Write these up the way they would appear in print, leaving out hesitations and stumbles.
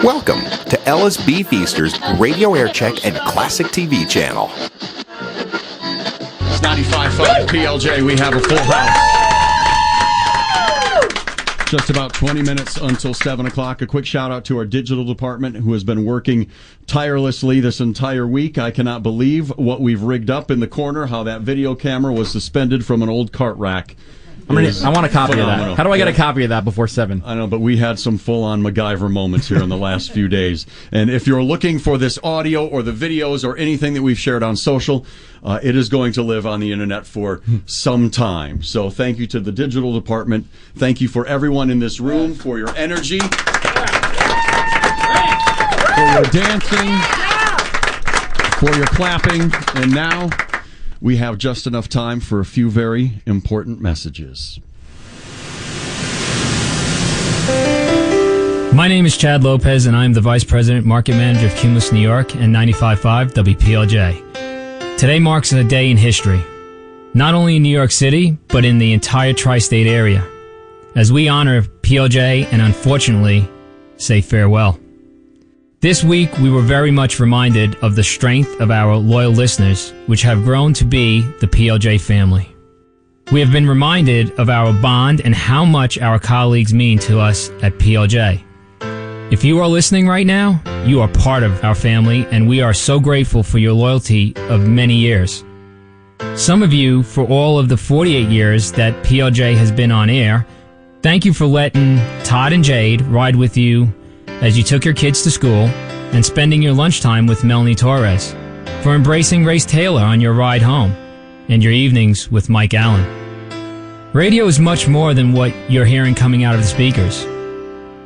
Welcome to Ellis B. Feaster's Radio Aircheck and Classic TV channel. It's 95.5 PLJ. We have a full house. Just about 20 minutes until 7 o'clock. A quick shout out to our digital department who has been working tirelessly this entire week. I cannot believe what we've rigged up in the corner, how that video camera was suspended from an old cart rack. I want a copy of that. How do I get a copy of that before 7? I know, but we had some full-on MacGyver moments here in the last few days. And if you're looking for this audio or the videos or anything that we've shared on social, it is going to live on the internet for some time. So thank you to the digital department. Thank you for everyone in this room for your energy, for your dancing, for your clapping. And now we have just enough time for a few very important messages. My name is Chad Lopez, and I am the Vice President Market Manager of Cumulus, New York, and 95.5 WPLJ. Today marks a day in history, not only in New York City, but in the entire tri-state area, as we honor PLJ and unfortunately say farewell. This week, we were very much reminded of the strength of our loyal listeners, which have grown to be the PLJ family. We have been reminded of our bond and how much our colleagues mean to us at PLJ. If you are listening right now, you are part of our family, and we are so grateful for your loyalty of many years. Some of you, for all of the 48 years that PLJ has been on air, thank you for letting Todd and Jade ride with you as you took your kids to school, and spending your lunchtime with Melanie Torres, for embracing Race Taylor on your ride home, and your evenings with Mike Allen. Radio is much more than what you're hearing coming out of the speakers.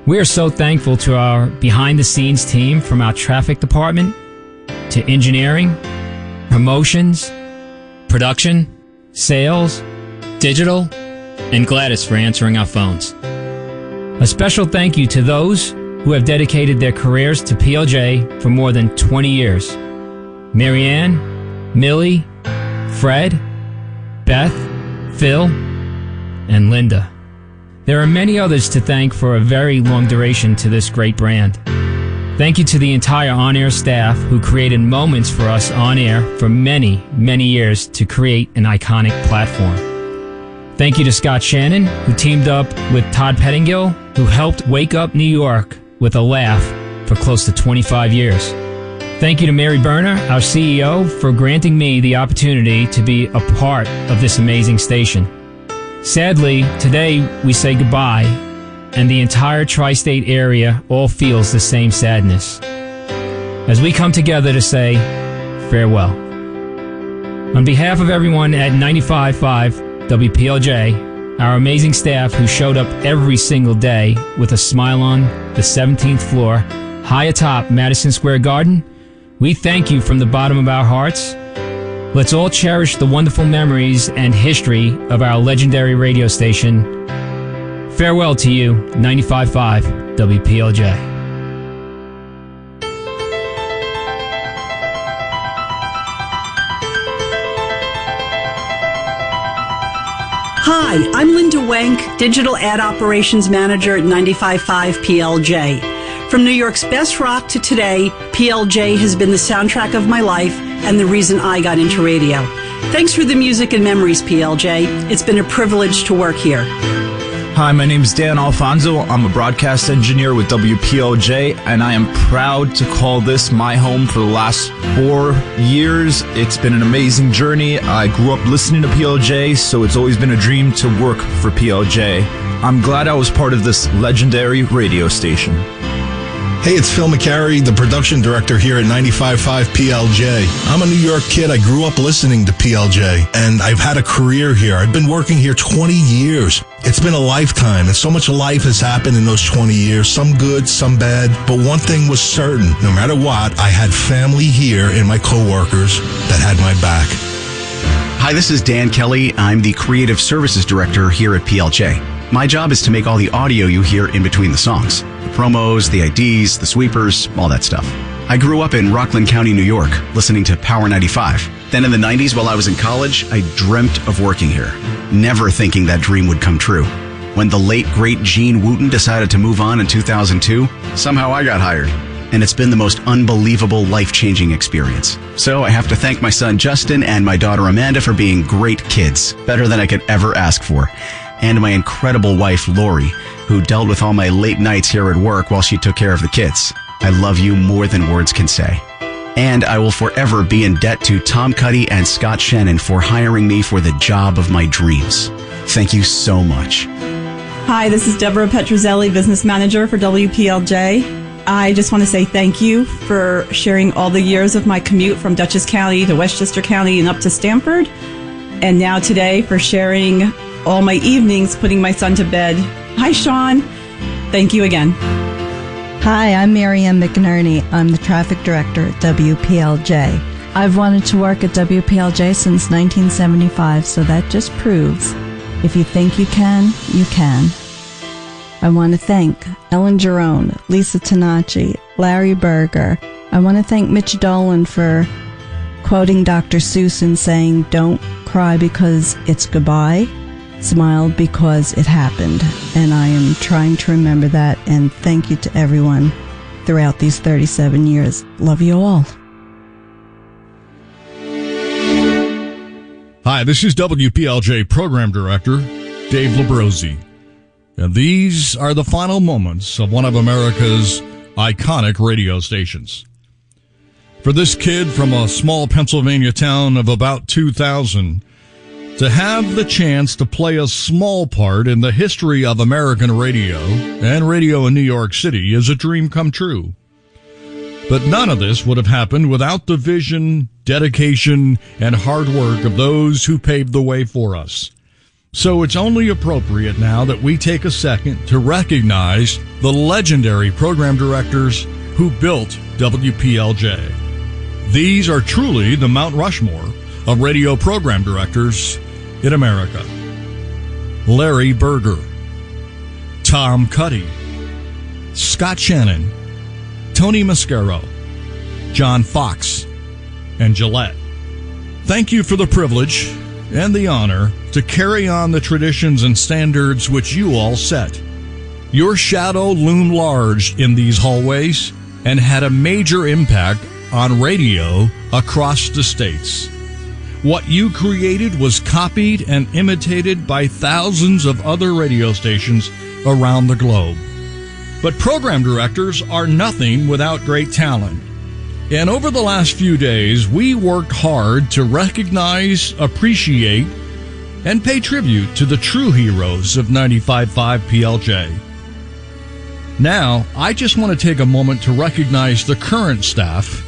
We are so thankful to our behind-the-scenes team, from our traffic department to engineering, promotions, production, sales, digital, and Gladys for answering our phones. A special thank you to those who have dedicated their careers to PLJ for more than 20 years. Marianne, Millie, Fred, Beth, Phil, and Linda. There are many others to thank for a very long duration to this great brand. Thank you to the entire on-air staff who created moments for us on air for many, many years to create an iconic platform. Thank you to Scott Shannon, who teamed up with Todd Pettingill, who helped wake up New York with a laugh for close to 25 years. Thank you to Mary Berner, our CEO, for granting me the opportunity to be a part of this amazing station. Sadly, today we say goodbye, and the entire tri-state area all feels the same sadness as we come together to say farewell. On behalf of everyone at 95.5 WPLJ, our amazing staff who showed up every single day with a smile on the 17th floor, high atop Madison Square Garden, we thank you from the bottom of our hearts. Let's all cherish the wonderful memories and history of our legendary radio station. Farewell to you, 95.5 WPLJ. Hi, I'm Linda Wank, Digital Ad Operations Manager at 95.5 PLJ. From New York's best rock to today, PLJ has been the soundtrack of my life and the reason I got into radio. Thanks for the music and memories, PLJ. It's been a privilege to work here. Hi, my name is Dan Alfonso. I'm a broadcast engineer with WPLJ, and I am proud to call this my home for the last 4 years. It's been an amazing journey. I grew up listening to PLJ, so it's always been a dream to work for PLJ. I'm glad I was part of this legendary radio station. Hey, it's Phil McCary, the production director here at 95.5 PLJ. I'm a New York kid. I grew up listening to PLJ, and I've had a career here. I've been working here 20 years. It's been a lifetime, and so much life has happened in those 20 years, some good, some bad. But one thing was certain, no matter what, I had family here and my coworkers that had my back. Hi, this is Dan Kelly. I'm the Creative Services Director here at PLJ. My job is to make all the audio you hear in between the songs. The promos, the IDs, the sweepers, all that stuff. I grew up in Rockland County, New York, listening to Power 95. Then in the 90s, while I was in college, I dreamt of working here, never thinking that dream would come true. When the late, great Gene Wooten decided to move on in 2002, somehow I got hired. And it's been the most unbelievable, life-changing experience. So I have to thank my son Justin and my daughter Amanda for being great kids, better than I could ever ask for. And my incredible wife, Lori, who dealt with all my late nights here at work while she took care of the kids. I love you more than words can say. And I will forever be in debt to Tom Cuddy and Scott Shannon for hiring me for the job of my dreams. Thank you so much. Hi, this is Deborah Petrozelli, business manager for WPLJ. I just want to say thank you for sharing all the years of my commute from Dutchess County to Westchester County and up to Stamford. And now today for sharing all my evenings putting my son to bed. Hi, Sean. Thank you again. Hi, I'm Marianne McNerney. I'm the traffic director at WPLJ. I've wanted to work at WPLJ since 1975, so that just proves if you think you can, you can. I want to thank Ellen Jerome, Lisa Tanachi, Larry Berger. I want to thank Mitch Dolan for quoting Dr. Seuss and saying, "Don't cry because it's goodbye. Smile because it happened." And I am trying to remember that, and thank you to everyone throughout these 37 years. Love you all. Hi, this is WPLJ Program Director Dave Labrosi, and these are the final moments of one of America's iconic radio stations. For this kid from a small Pennsylvania town of about 2,000, to have the chance to play a small part in the history of American radio and radio in New York City is a dream come true. But none of this would have happened without the vision, dedication, and hard work of those who paved the way for us. So it's only appropriate now that we take a second to recognize the legendary program directors who built WPLJ. These are truly the Mount Rushmore of radio program directors in America. Larry Berger, Tom Cuddy, Scott Shannon, Tony Mascaro, John Fox, and Gillette. Thank you for the privilege and the honor to carry on the traditions and standards which you all set. Your shadow loomed large in these hallways and had a major impact on radio across the states. What you created was copied and imitated by thousands of other radio stations around the globe. But program directors are nothing without great talent. And over the last few days, we worked hard to recognize, appreciate, and pay tribute to the true heroes of 95.5 PLJ. Now, I just want to take a moment to recognize the current staff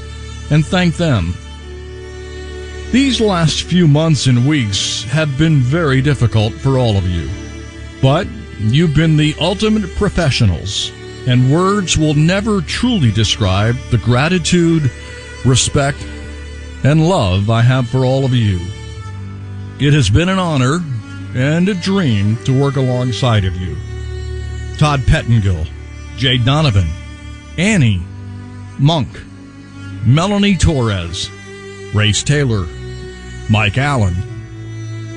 and thank them. These last few months and weeks have been very difficult for all of you. But you've been the ultimate professionals, and words will never truly describe the gratitude, respect, and love I have for all of you. It has been an honor and a dream to work alongside of you. Todd Pettengill, Jay Donovan, Annie, Monk, Melanie Torres, Race Taylor, Mike Allen,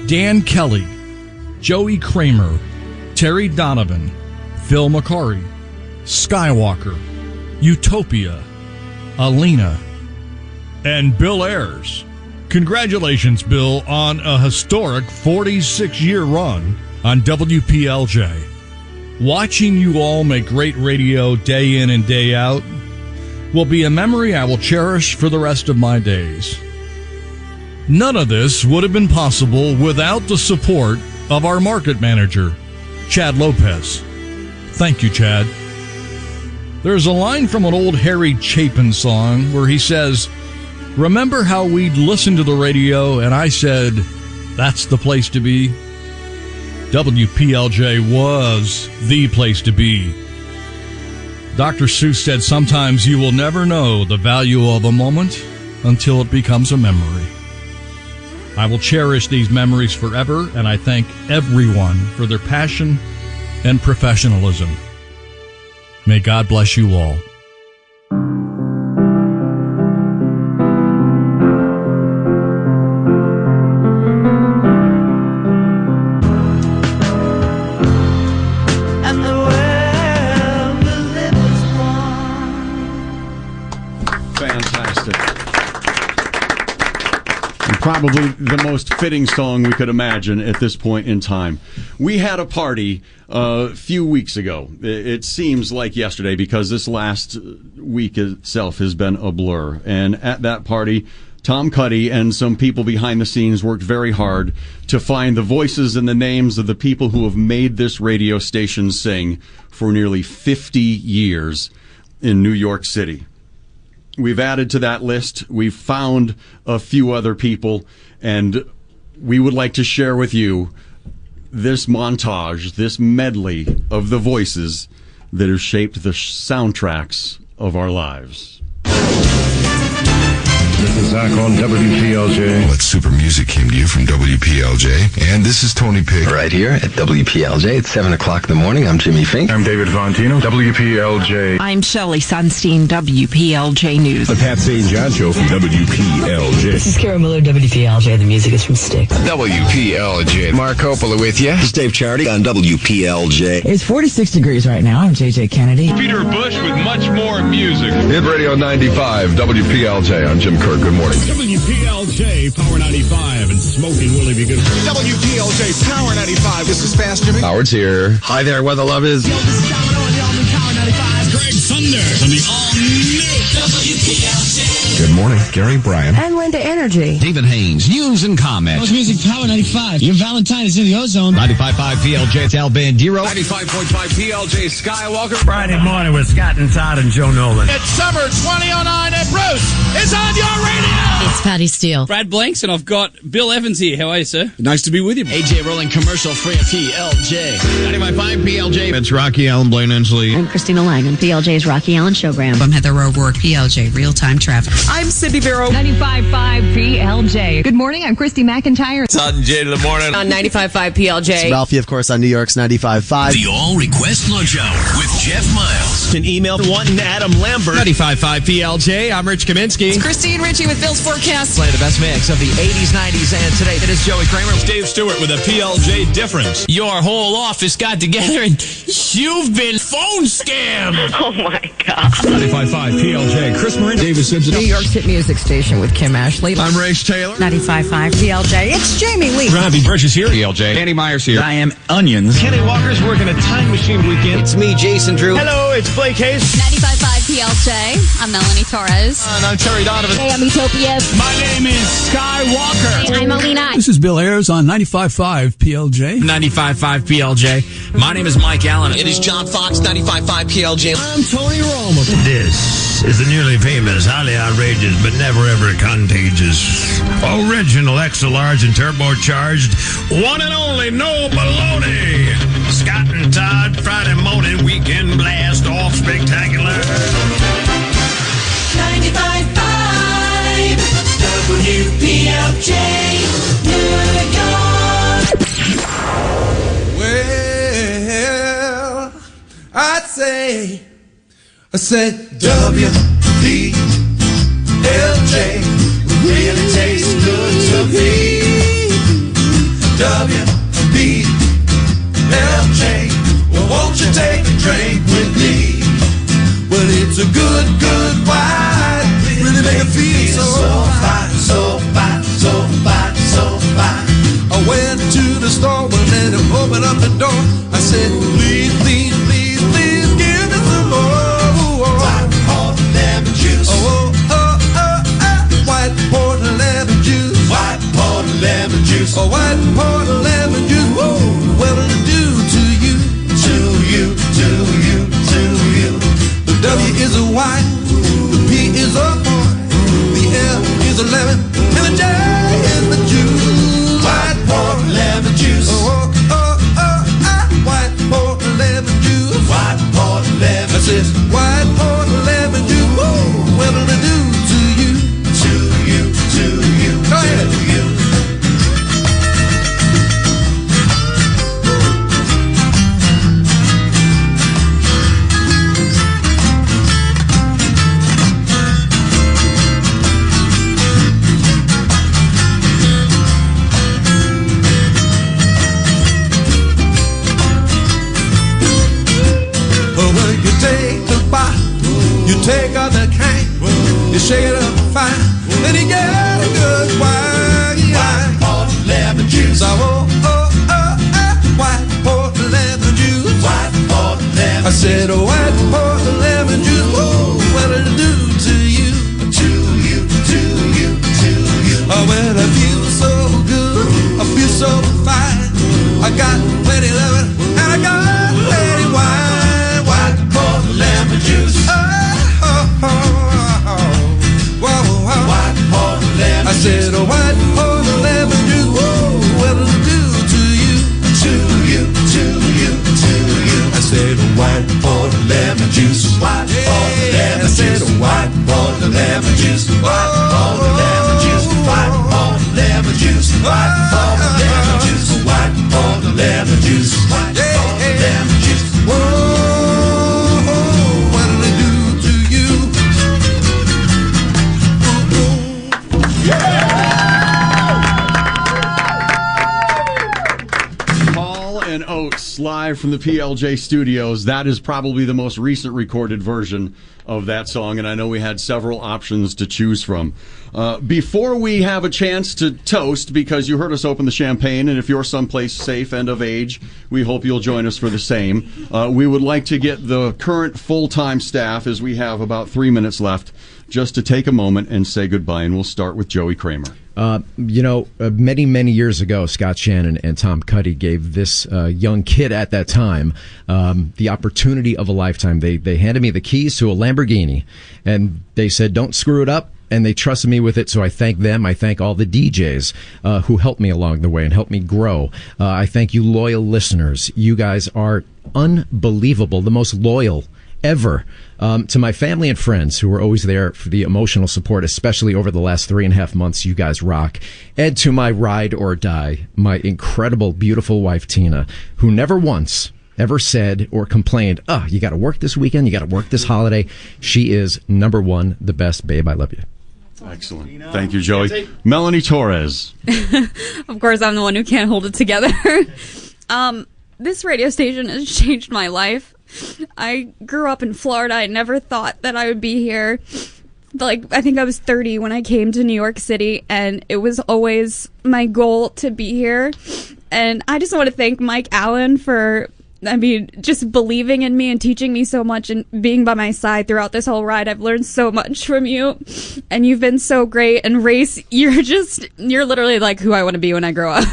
Dan Kelly, Joey Kramer, Terry Donovan, Phil McCarry, Skywalker, Utopia, Alina, and Bill Ayers. Congratulations, Bill, on a historic 46-year run on WPLJ. Watching you all make great radio day in and day out will be a memory I will cherish for the rest of my days. None of this would have been possible without the support of our market manager, Chad Lopez. Thank you, Chad. There's a line from an old Harry Chapin song where he says, "Remember how we'd listen to the radio and I said, that's the place to be?" WPLJ was the place to be. Dr. Seuss said sometimes you will never know the value of a moment until it becomes a memory. I will cherish these memories forever, and I thank everyone for their passion and professionalism. May God bless you all. Fantastic. And probably the most fitting song we could imagine at this point in time. We had a party a few weeks ago. It seems like yesterday because this last week itself has been a blur. And at that party, Tom Cuddy and some people behind the scenes worked very hard to find the voices and the names of the people who have made this radio station sing for nearly 50 years in New York City. We've added to that list. We've found a few other people, and we would like to share with you this montage, this medley of the voices that have shaped the soundtracks of our lives. This is Zach on WPLJ. What super music came to you from WPLJ? And this is Tony Pig. Right here at WPLJ. It's 7 o'clock in the morning. I'm Jimmy Fink. I'm David Vontino, WPLJ. I'm Shelley Sunstein, WPLJ News. The Pat St. John Show from WPLJ. This is Kara Miller, WPLJ. The music is from Styx. WPLJ. Mark Coppola with you. This is Dave Charity on WPLJ. It's 46 degrees right now. I'm JJ Kennedy. Peter Bush with much more music. Hit Radio 95, WPLJ. I'm Jim Kirk. Good morning. WPLJ, Power 95, and Smoking Willie be good. WPLJ, Power 95. This is Fast Jimmy. Howard's here. Hi there, Weather Love is. Yo, this is Domino on the all-new Power 95. Greg Thunder on the all-new WPLJ. Good morning, Gary Bryan. And Linda Energy. David Haynes, news and comments. Most music, Power 95. Your Valentine is in the ozone. 95.5 PLJ, it's Al Bandero. 95.5 PLJ, Skywalker. Friday morning with Scott and Todd and Joe Nolan. It's summer 2009 and Bruce is on your radio. It's Patty Steele. Brad Blanks, and I've got Bill Evans here. How are you, sir? Nice to be with you. AJ rolling commercial free at PLJ. 95.5 PLJ. It's Rocky Allen, Blaine Ensley. I'm Christina Langan, PLJ's Rocky Allen Showgram. I'm Heather O'Rourke, PLJ Real-Time Traffic. I'm Cindy Barrow. 95.5 PLJ. Good morning, I'm Christy McIntyre. Todd and Jade in the morning. On 95.5 PLJ. It's Ralphie, of course, on New York's 95.5. The All Request Lunch Hour with Jeff Miles. An email to one Adam Lambert. 95.5 PLJ. I'm Rich Kaminsky. It's Christine Ritchie with Bill's Forecast. Play the best mix of the 80s, 90s, and today. It is Joey Kramer. It's Dave Stewart with a PLJ difference. Your whole office got together and you've been phone scammed. Oh my God. 95.5 PLJ. Chris Marin. David Simpson. New York's hit music station with Kim Ashley. I'm Race Taylor. 95.5 PLJ. It's Jamie Lee. Robbie Birch is here. PLJ. Danny Myers here. I am Onions. Kenny Walker's working a time machine weekend. It's me, Jason Drew. Hello, it's Blake Hayes. 95.5 PLJ. I'm Melanie Torres. And I'm Terry Donovan. Hey, I'm Utopia. My name is Skywalker. I'm Alina. This is Bill Ayers on 95.5 PLJ. 95.5 PLJ. My name is Mike Allen. It is John Fox, 95.5 PLJ. I'm Tony Roma. This is the nearly famous, highly outrageous, but never ever contagious, original XLRs and turbocharged, one and only No Baloney. Scott and Todd, Friday morning weekend blast off spectacular. 95.5 WPLJ, New York. Well, I said WPLJ really tastes good to me. WPLJ, well, won't you take a drink with me? Well, it's a good wine, really make it feel so fine, so fine, so fine, so fine. I went to the store and then I opened up the door. I said, please, please, please, please give me some more. White port lemon juice. White port lemon juice. White port lemon juice. Oh, white port lemon juice. Woo, what did it do to you? To you, to you, to you. The W is a white, the P is a port, the L is a lemon, and the J is the juice. White port lemon juice. White port lemon juice. White port lemon juice. I said, white port lemon juice. Woo, what did it do to you? To you, to you, go ahead. To you. Take out the can, You shake it up fine, then you get a good white port lemon juice. Oh, white port lemon juice. White port lemon. I said white port lemon juice. Ooh, what'll it do to you? To you, to you, to you. Oh, well, I feel so good, I feel so fine. I got plenty of it, and I got plenty wine. White port lemon juice. White port lemon. I said white port lemon juice. Whoa, what'll it do to you? To you, to you, to you. I said white port lemon juice. White port lemon juice. I said white port lemon juice. White port lemon juice. White port lemon juice. White port lemon juice. White port lemon juice. White port lemon juice. Whoa, what'll it do to you? Paul and Oates live from the PLJ studios. That is probably the most recent recorded version of that song, and I know we had several options to choose from. Before we have a chance to toast, because you heard us open the champagne, and if you're someplace safe and of age, we hope you'll join us for the same. We would like to get the current full-time staff, as we have about 3 minutes left, just to take a moment and say goodbye, and we'll start with Joey Kramer. Many, many years ago, Scott Shannon and Tom Cuddy gave this young kid at that time the opportunity of a lifetime. They handed me the keys to a Lamborghini, and they said, don't screw it up. And they trusted me with it, so I thank them. I thank all the DJs who helped me along the way and helped me grow. I thank you loyal listeners. You guys are unbelievable, the most loyal ever. To my family and friends who were always there for the emotional support, especially over the last 3.5 months, you guys rock. And to my ride or die, my incredible, beautiful wife, Tina, who never once ever said or complained, you got to work this weekend, you got to work this holiday. She is number one, the best, babe. I love you. Excellent. Thank you, Joey. Melanie Torres. Of course, I'm the one who can't hold it together. This radio station has changed my life. I grew up in Florida. I never thought that I would be here. I think I was 30 when I came to New York City, and it was always my goal to be here. And I just want to thank Mike Allen for, just believing in me and teaching me so much and being by my side throughout this whole ride. I've learned so much from you, and you've been so great. And Race, you're literally like who I want to be when I grow up.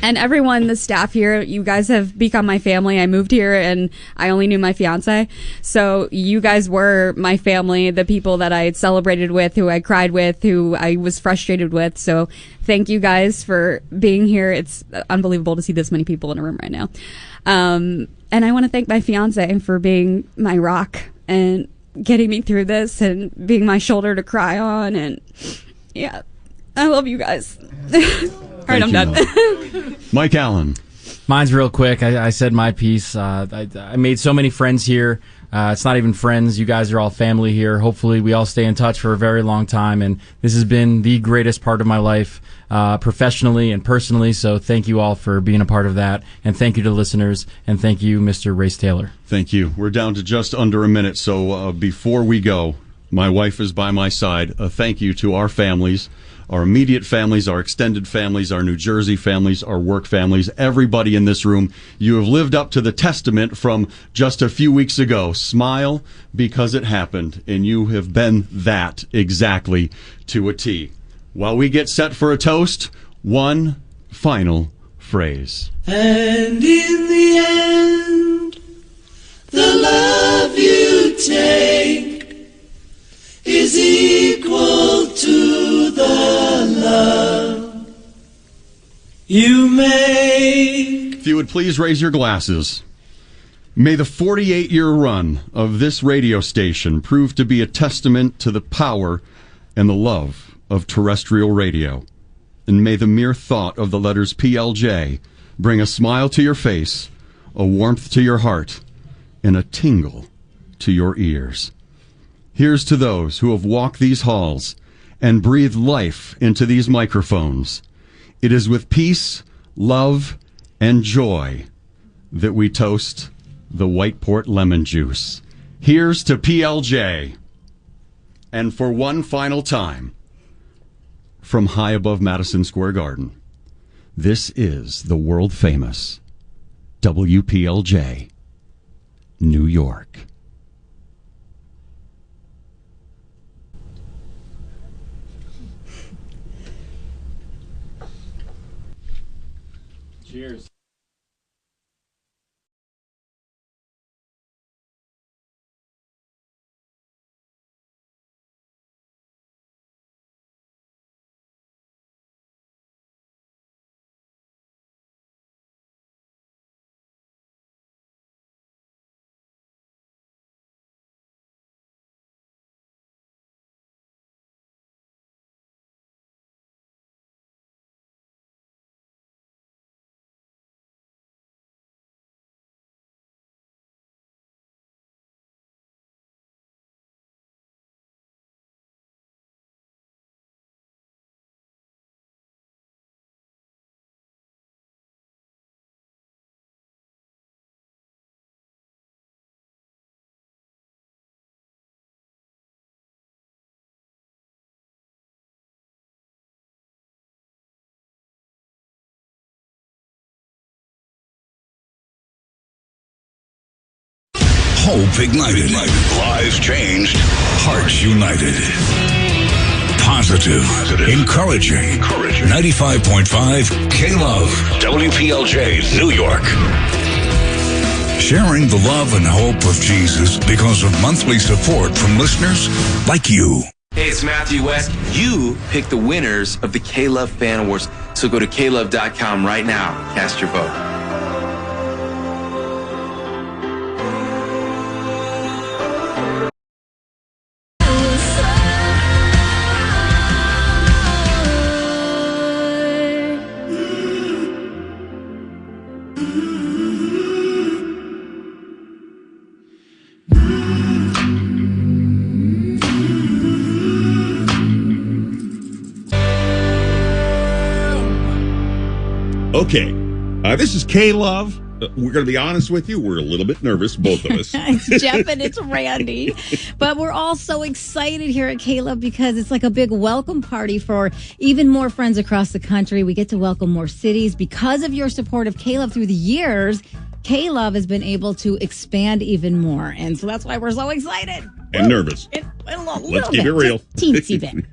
And everyone, the staff here, you guys have become my family. I moved here and I only knew my fiance. So you guys were my family, the people that I celebrated with, who I cried with, who I was frustrated with. So thank you guys for being here. It's unbelievable to see this many people in a room right now. And I want to thank my fiance for being my rock and getting me through this and being my shoulder to cry on. And yeah, I love you guys. All right, I'm done. Mike Allen. Mine's real quick. I said my piece. I made so many friends here. It's not even friends. You guys are all family here. Hopefully we all stay in touch for a very long time. And this has been the greatest part of my life, professionally and personally. So thank you all for being a part of that. And thank you to listeners. And thank you, Mr. Race Taylor. Thank you. We're down to just under a minute. So before we go, my wife is by my side. Thank you to our families, our immediate families, our extended families, our New Jersey families, our work families, everybody in this room. You have lived up to the testament from just a few weeks ago. Smile because it happened, and you have been that exactly to a T. While we get set for a toast, one final phrase. And in the end, the love you take is equal to the love you make. If you would please raise your glasses. May the 48-year run of this radio station prove to be a testament to the power and the love of terrestrial radio. And may the mere thought of the letters PLJ bring a smile to your face, a warmth to your heart, and a tingle to your ears. Here's to those who have walked these halls and breathed life into these microphones. It is with peace, love, and joy that we toast the White Port lemon juice. Here's to PLJ. And for one final time, from high above Madison Square Garden, this is the world-famous WPLJ, New York. Cheers. Hope ignited. Lives changed. Hearts united. Positive. Encouraging. 95.5 K-Love. WPLJ, New York. Sharing the love and hope of Jesus because of monthly support from listeners like you. Hey, it's Matthew West. You pick the winners of the K-Love Fan Awards. So go to klove.com right now. Cast your vote. Okay, this is K-Love. We're going to be honest with you. We're a little bit nervous, both of us. It's Jeff and it's Randy. But we're all so excited here at K-Love because it's like a big welcome party for even more friends across the country. We get to welcome more cities. Because of your support of K-Love through the years, K-Love has been able to expand even more. And so that's why we're so excited. And nervous. Let's keep it real. Teensy bit.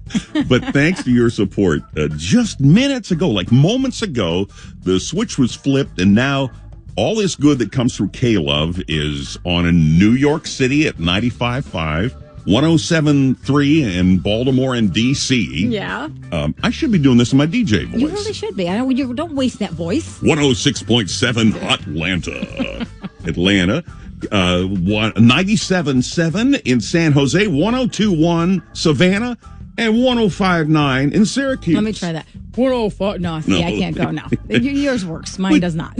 But thanks to your support, just minutes ago, like moments ago, the switch was flipped, and now all this good that comes through K-Love is on in New York City at 95.5, 107.3 in Baltimore and D.C. Yeah. I should be doing this in my DJ voice. You really should be. You don't waste that voice. 106.7 Atlanta. 97.7 in San Jose, 102.1 Savannah, and 105.9 in Syracuse. Let me try that. 105. No, see, I can't go now. Yours works. Mine does not.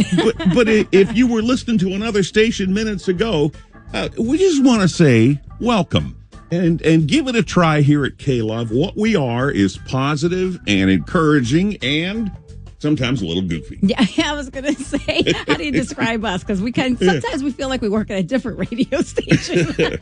but if you were listening to another station minutes ago, we just want to say welcome and give it a try here at K-Love. What we are is positive and encouraging and sometimes a little goofy. Yeah, I was going to say, how do you describe us? Because sometimes we feel like we work at a different radio station.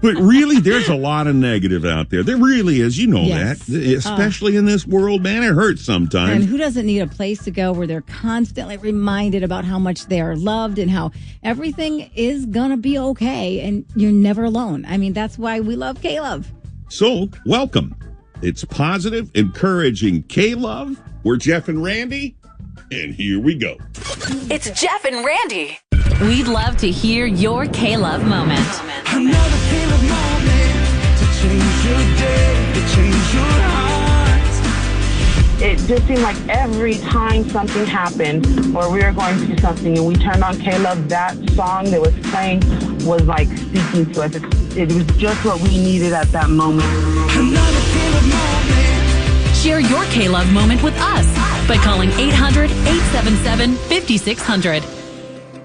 But really, there's a lot of negative out there. There really is. You know that. Especially in this world, man, it hurts sometimes. And who doesn't need a place to go where they're constantly reminded about how much they are loved and how everything is going to be okay and you're never alone. I mean, that's why we love K-Love. So, welcome. It's positive, encouraging K-Love. We're Jeff and Randy, and here we go. It's Jeff and Randy. We'd love to hear your K-Love moment. Another K-Love moment to change your day, to change your heart. It just seemed like every time something happened or we were going to do something and we turned on K-Love, that song that was playing was like speaking to us. It was just what we needed at that moment. Another K-Love moment. Share your K-Love moment with us by calling 800-877-5600.